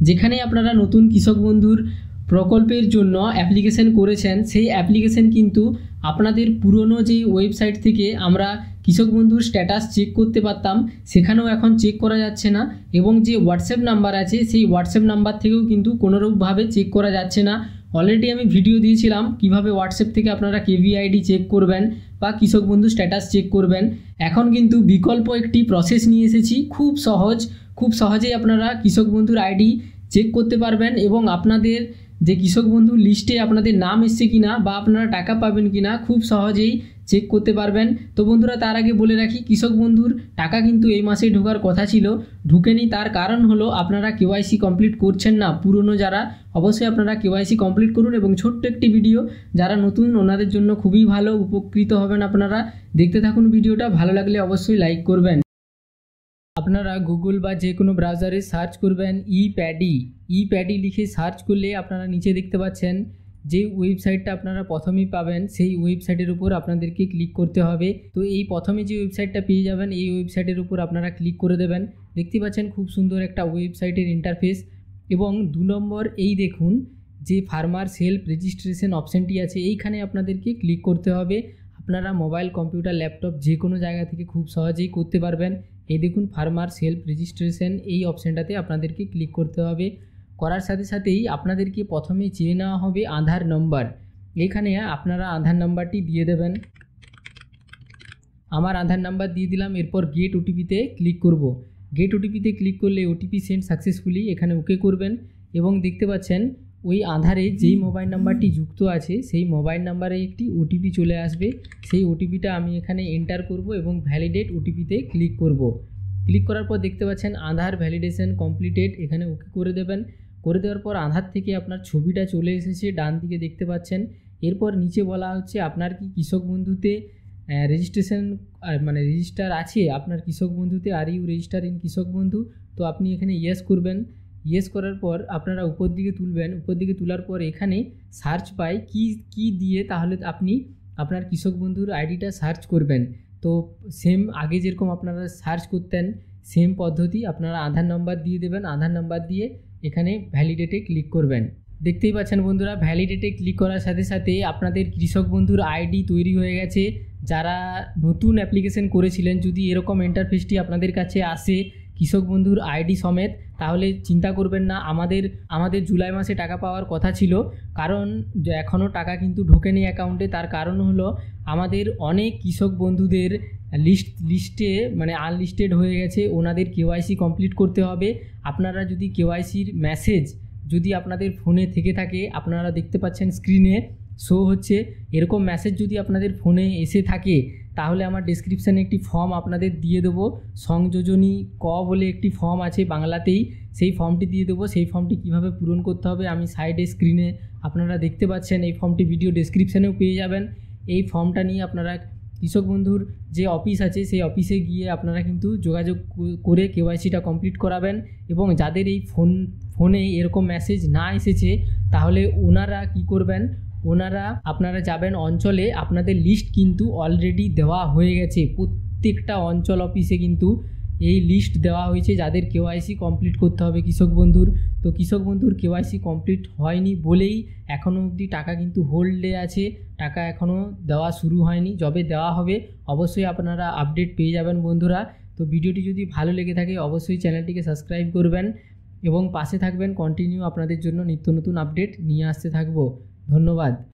যেখানে আপনারা নতুন কৃষক বন্ধুর প্রকল্পের জন্য অ্যাপ্লিকেশন করেছেন, সেই অ্যাপ্লিকেশন কিন্তু আপনাদের পুরনো যে ওয়েবসাইট থেকে আমরা কৃষক বন্ধুর স্ট্যাটাস চেক করতে পারতাম, সেখানেও এখন চেক করা যাচ্ছে না। এবং যে হোয়াটসঅ্যাপ নাম্বার আছে, সেই হোয়াটসঅ্যাপ নাম্বার থেকেও কিন্তু কোনোরূপভাবে চেক করা যাচ্ছে না। অলরেডি আমি ভিডিও দিয়েছিলাম কিভাবে হোয়াটসঅ্যাপ থেকে আপনারা কেভিআইডি চেক করবেন বা কৃষক বন্ধু স্ট্যাটাস চেক করবেন। এখন কিন্তু বিকল্প একটি প্রসেস নিয়ে এসেছি, খুব সহজেই আপনারা কৃষক বন্ধুর আইডি চেক করতে পারবেন এবং আপনাদের যে কৃষক বন্ধু লিস্টে আপনাদের নাম এসছে কিনা বা আপনারা টাকা পাবেন কিনা খুব সহজেই চেক করতে পারবেন। তো বন্ধুরা, তার আগে বলে রাখি, কৃষক বন্ধুর টাকা কিন্তু এই মাসে ঢোকার কথা ছিল, ঢুকেনি। তার কারণ হলো আপনারা কেওয়াইসি কমপ্লিট করছেন না। পুরনো যারা, অবশ্যই আপনারা কেওয়াইসি কমপ্লিট করুন। এবং ছোট্ট একটি ভিডিও, যারা নতুন ওনাদের জন্য খুবই ভালো, উপকৃত হবেন আপনারা। দেখতে থাকুন ভিডিওটা, ভালো লাগলে অবশ্যই লাইক করবেন। আপনারা গুগল বা যে কোনো ব্রাউজারে সার্চ করবেন ই-প্যাডি লিখে সার্চ করলে আপনারা নিচে দেখতে পাচ্ছেন যে ওয়েবসাইটটা আপনারা প্রথমেই পাবেন, সেই ওয়েবসাইটের উপর আপনাদেরকে ক্লিক করতে হবে। তো এই প্রথমে যে ওয়েবসাইটটা পেয়ে যাবেন, এই ওয়েবসাইটের উপর আপনারা ক্লিক করে দেবেন। দেখতে পাচ্ছেন খুব সুন্দর একটা ওয়েবসাইটের ইন্টারফেস। এবং 2 নম্বর এই দেখুন যে ফার্মার সেলফ রেজিস্ট্রেশন অপশানটি আছে, এইখানে আপনাদেরকে ক্লিক করতে হবে। আপনারা মোবাইল, কম্পিউটার, ল্যাপটপ যে কোনো জায়গা থেকে খুব সহজেই করতে পারবেন। এই দেখুন ফার্মার সেলফ রেজিস্ট্রেশন, এই অপশানটাতে আপনাদেরকে ক্লিক করতে হবে। করার সাথে সাথেই আপনাদেরকে প্রথমেই চেয়ে নেওয়া হবে আধার নম্বর। এখানে আপনারা আধার নাম্বারটি দিয়ে দেবেন। আমার আধার নাম্বার দিয়ে দিলাম। এরপর গেট ওটিপিতে ক্লিক করব। গেট ওটিপিতে ক্লিক করলে ওটিপি সেন্ড সাকসেসফুলি, এখানে ওকে করবেন। এবং দেখতে পাচ্ছেন ওই আধারে যেই মোবাইল নাম্বারটি যুক্ত আছে, সেই মোবাইল নাম্বারে একটি ওটিপি চলে আসবে। সেই ওটিপিটা আমি এখানে এন্টার করব এবং ভ্যালিডেট ওটিপিতে ক্লিক করব। ক্লিক করার পর দেখতে পাচ্ছেন আধার ভ্যালিডেশন কমপ্লিটেড, এখানে ওকে করে দেবেন। করে দেওয়ার পর আধার থেকে আপনার ছবিটা চলে এসেছে, ডান দিকে দেখতে পাচ্ছেন। এরপর নিচে বলা হচ্ছে আপনার কি কৃষক বন্ধুতে রেজিস্ট্রেশন মানে রেজিস্টার আছে, আপনার কৃষক বন্ধুতে আর ইউ রেজিস্টার ইন কৃষক বন্ধু। তো আপনি এখানে ইয়েস করবেন। ইয়েস করার পর আপনারা উপর দিকে তুলবেন। উপর দিকে তোলার পর এখানে সার্চ পাই কি দিয়ে তাহলে আপনি আপনার কৃষক বন্ধুর আইডিটা সার্চ করবেন। তো সেম আগে যেরকম আপনারা সার্চ করতেন, সেম পদ্ধতি আপনারা আধার নাম্বার দিয়ে দেবেন। আধার নাম্বার দিয়ে এখানে ভ্যালিডেটে ক্লিক করবেন। দেখতেই পাচ্ছেন বন্ধুরা, ভ্যালিডেটে ক্লিক করার সাথে সাথে আপনাদের কৃষক বন্ধুর আইডি তৈরি হয়ে গেছে। যারা নতুন অ্যাপ্লিকেশন করেছিলেন, যদি এরকম ইন্টারফেসটি আপনাদের কাছে আসে কৃষক বন্ধুর আইডি সমেত, তাহলে চিন্তা করবেন না। আমাদের জুলাই মাসে টাকা পাওয়ার কথা ছিল, কারণ এখনও টাকা কিন্তু ঢোকেনি অ্যাকাউন্টে। তার কারণ হলো আমাদের অনেক কৃষক বন্ধুদের লিস্টে মানে আনলিস্টেড হয়ে গেছে, ওনাদের কেওয়াইসি কমপ্লিট করতে হবে। আপনারা যদি কেওয়াইসির মেসেজ যদি আপনাদের ফোনে থেকে থাকে, আপনারা দেখতে পাচ্ছেন স্ক্রিনে শো হচ্ছে, এরকম মেসেজ যদি আপনাদের ফোনে এসে থাকে, তাহলে আমার ডেসক্রিপশানে একটি ফর্ম আপনাদের দিয়ে দেবো। সংযোজনী ক বলে একটি ফর্ম আছে বাংলাতেই, সেই ফর্মটি দিয়ে দেবো। সেই ফর্মটি কিভাবে পূরণ করতে হবে আমি সাইডে স্ক্রিনে আপনারা দেখতে পাচ্ছেন। এই ফর্মটি ভিডিও ডেসক্রিপশানেও পেয়ে যাবেন। এই ফর্মটা নিয়ে আপনারা কৃষক বন্ধুর যে অফিস আছে, সেই অফিসে গিয়ে আপনারা কিন্তু যোগাযোগ করে কেওয়াইসিটা কমপ্লিট করাবেন। এবং যাদের এই ফোনে এরকম মেসেজ না এসেছে, তাহলে ওনারা কি করবেন, আপনারা যাবেন অঞ্চলে, আপনাদের লিস্ট কিন্তু অলরেডি দেওয়া হয়ে গেছে। প্রত্যেকটা অঞ্চল অফিসে কিন্তু এই লিস্ট দেওয়া হয়েছে যাদের কেওয়াইসি কমপ্লিট করতে হবে কৃষক বন্ধুর। তো কৃষক বন্ধুর কেওয়াইসি কমপ্লিট হয়নি বলেই এখনও অবধি টাকা কিন্তু হোল্ডে আছে, টাকা এখনও দেওয়া শুরু হয়নি। যবে দেওয়া হবে অবশ্যই আপনারা আপডেট পেয়ে যাবেন বন্ধুরা। তো ভিডিওটি যদি ভালো লেগে থাকে অবশ্যই চ্যানেলটিকে সাবস্ক্রাইব করবেন এবং পাশে থাকবেন। কন্টিনিউ আপনাদের জন্য নিত্য নতুন আপডেট নিয়ে আসতে থাকবো। ধন্যবাদ।